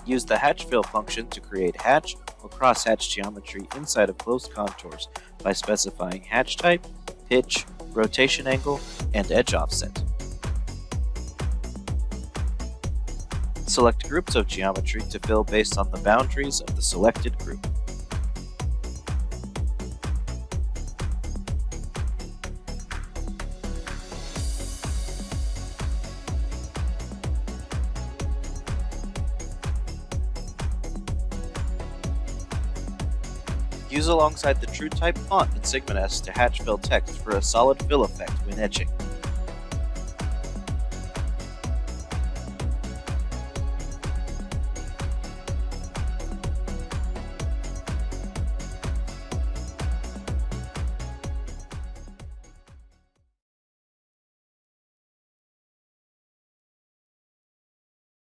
Use the hatch fill function to create hatch or crosshatch geometry inside of closed contours by specifying hatch type, pitch, rotation angle, and edge offset. Select groups of geometry to fill based on the boundaries of the selected group. Use alongside the TrueType font in SigmaNEST to hatch fill text for a solid fill effect when etching.